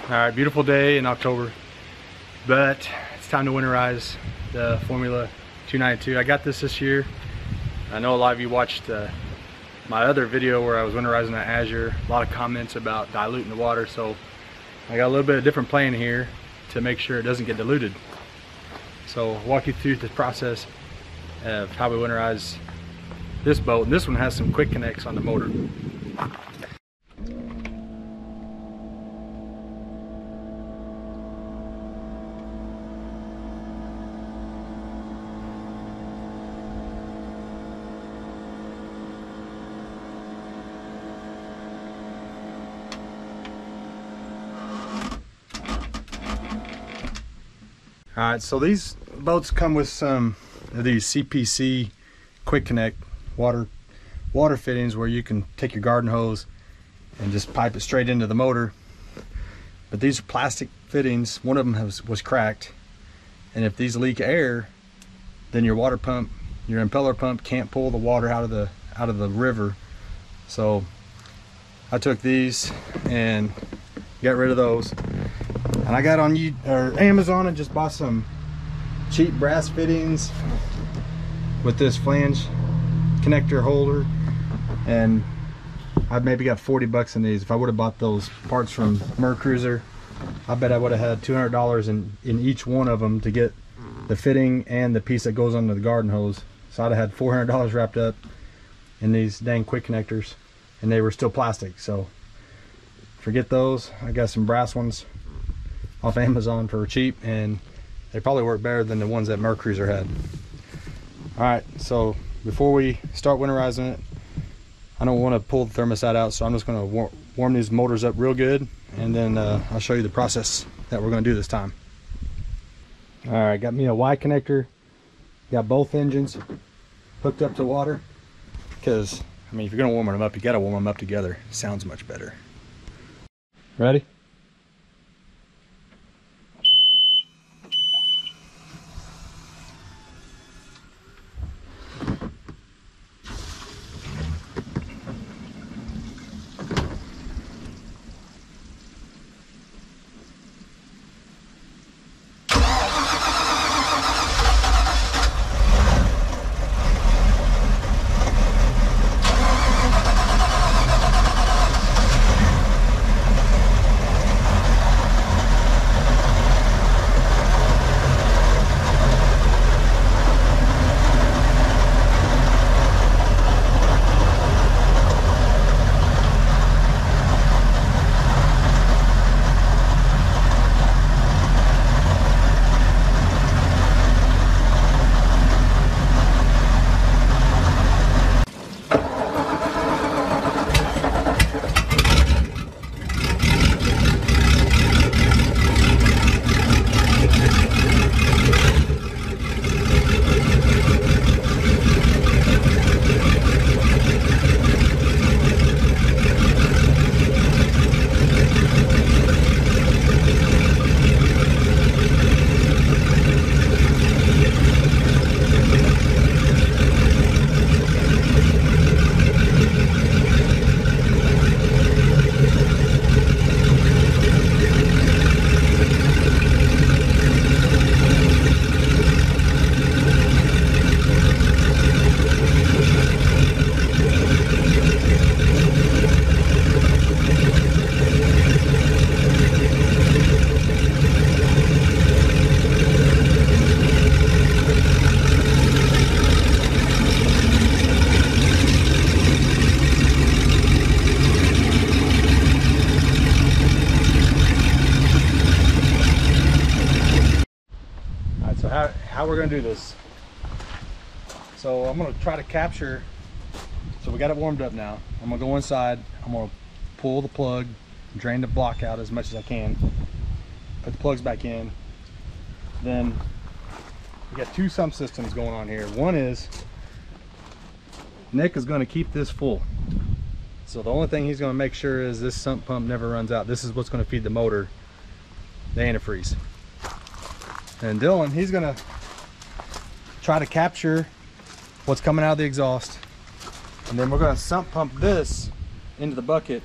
Alright, beautiful day in October, but it's time to winterize the Formula 292. I got this year. I know a lot of you watched my other video where I was winterizing the Azure. A lot of comments about diluting the water, so I got a little bit of different plan here to make sure it doesn't get diluted. So I'll walk you through the process of how we winterize this boat. And this one has some quick connects on the motor. Alright, so these boats come with some of these CPC quick connect water fittings where you can take your garden hose and just pipe it straight into the motor. But these are plastic fittings. One of them was cracked, and if these leak air, then your water pump, your impeller pump, can't pull the water out of the river. So I took these and got rid of those. And I got on Amazon and just bought some cheap brass fittings with this flange connector holder, and I maybe got 40 bucks in these. If I would have bought those parts from Mercruiser, I bet I would have had $200 in each one of them to get the fitting and the piece that goes under the garden hose. So I'd have had $400 wrapped up in these dang quick connectors, and they were still plastic. So forget those. I got some brass ones off Amazon for cheap, and they probably work better than the ones that Mercruiser had. Alright, so before we start winterizing it, I don't want to pull the thermostat out, so I'm just going to warm these motors up real good, and then I'll show you the process that we're going to do this time. Alright, got me a Y connector, got both engines hooked up to water, because I mean, if you're going to warm them up, you got to warm them up together. It sounds much better. Ready? How we're going to do this. So I'm going to try to capture, so we got it warmed up now. I'm going to go inside, I'm going to pull the plug, drain the block out as much as I can, put the plugs back in. Then we got two sump systems going on here. One is Nick is going to keep this full, so the only thing he's going to make sure is this sump pump never runs out. This is what's going to feed the motor, the antifreeze. And Dylan, he's going to try to capture what's coming out of the exhaust, and then we're going to sump pump this into the bucket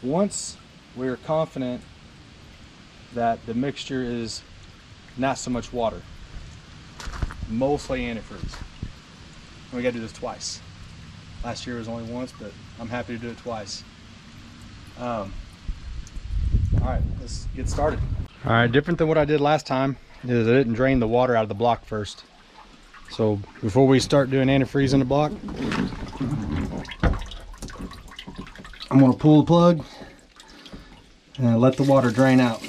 once we're confident that the mixture is not so much water, mostly antifreeze. We got to do this twice. Last year was only once, but I'm happy to do it twice. All right, let's get started. All right, different than what I did last time is I didn't drain the water out of the block first. So before we start doing antifreeze in the block, I'm gonna pull the plug and let the water drain out.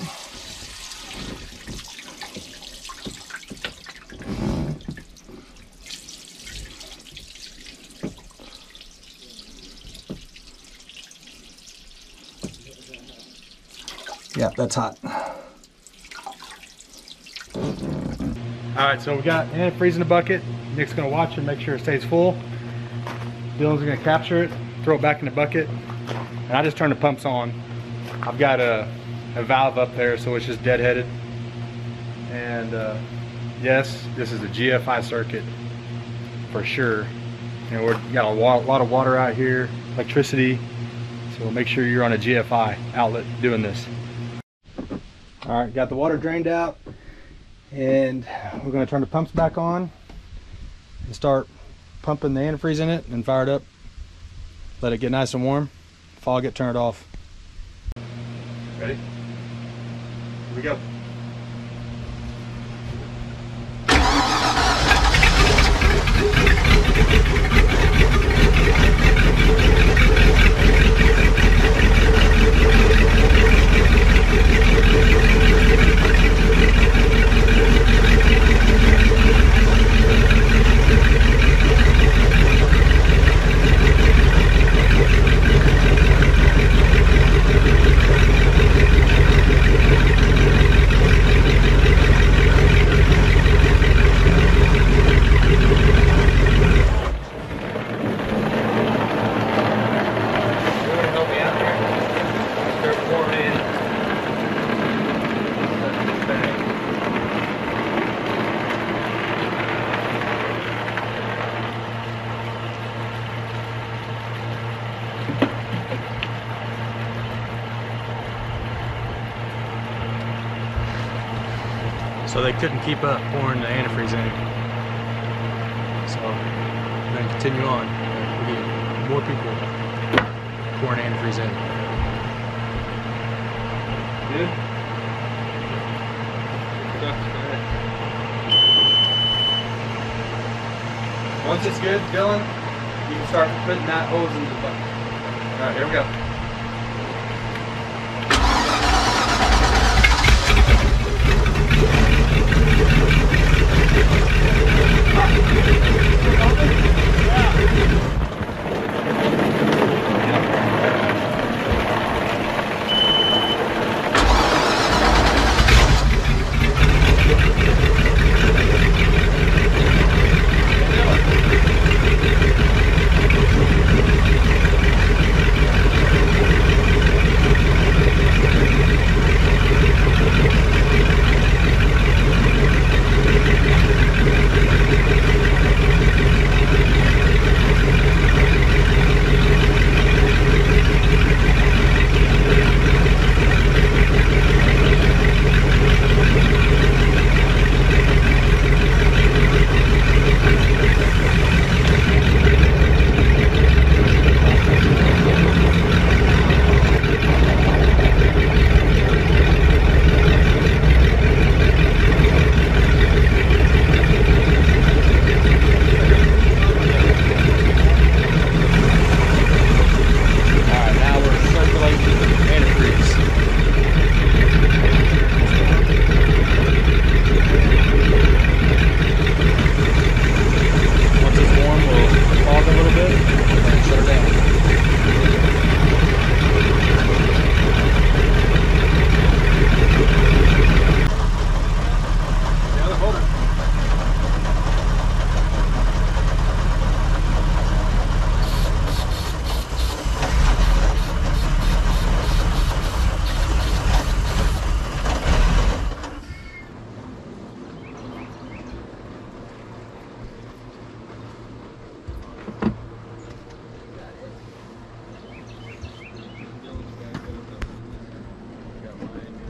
Yeah, that's hot. All right, so we got antifreeze in the bucket. Nick's gonna watch it, make sure it stays full. Dylan's gonna capture it, throw it back in the bucket, and I just turn the pumps on. I've got a valve up there, so it's just deadheaded. And yes, this is a GFI circuit for sure. And we got a lot of water out here, electricity, so make sure you're on a GFI outlet doing this. All right, got the water drained out, and we're going to turn the pumps back on and start pumping the antifreeze in it and fire it up. Let it get nice and warm. Fog it, turn it off. Ready? Here we go. So they couldn't keep up pouring the antifreeze in. So we're going to continue on. We get more people pouring antifreeze in. Good? Once it's good, Dylan, you can start putting that hose into the bucket. Alright, here we go.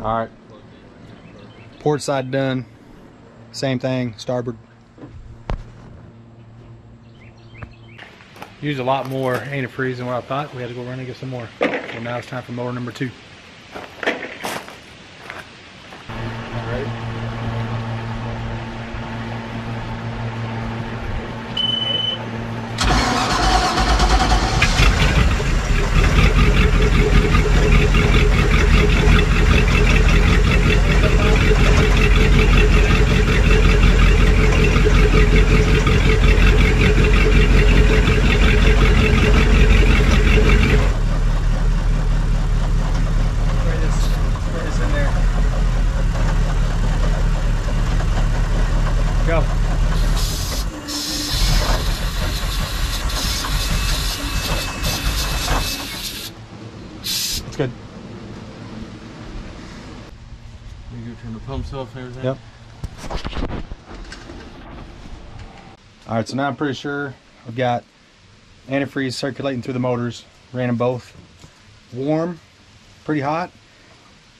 All right, Port side done. Same thing, starboard. Used a lot more antifreeze than what I thought. We had to go run and get some more. So now it's time for motor number 2. All ready? Go. That's good. You go turn the pumps off and everything? Yep. Alright, so now I'm pretty sure I've got antifreeze circulating through the motors. Ran them both warm, pretty hot,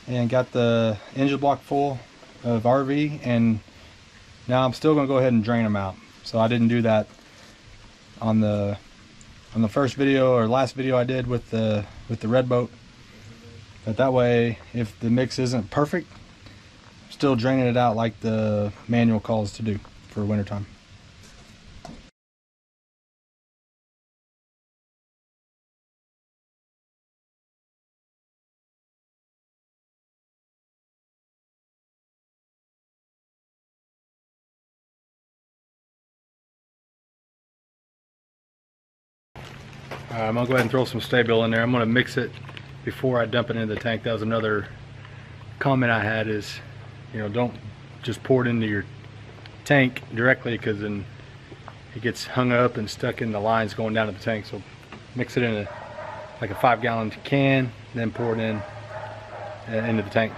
and got the engine block full of RV, and now I'm still going to go ahead and drain them out. So I didn't do that on the first video or last video I did with the red boat. But that way, if the mix isn't perfect, I'm still draining it out like the manual calls to do for wintertime. I'm going to go ahead and throw some Sta-Bil in there. I'm going to mix it before I dump it into the tank. That was another comment I had, is, you know, don't just pour it into your tank directly, because then it gets hung up and stuck in the lines going down to the tank. So mix it in like a 5-gallon can, then pour it in into the tank.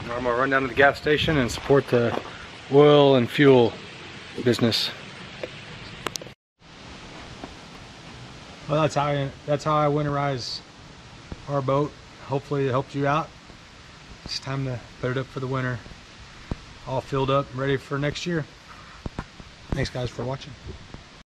I'm going to run down to the gas station and support the oil and fuel business. Well, that's how I winterize our boat. Hopefully it helped you out. It's time to put it up for the winter, all filled up, ready for next year. Thanks guys for watching.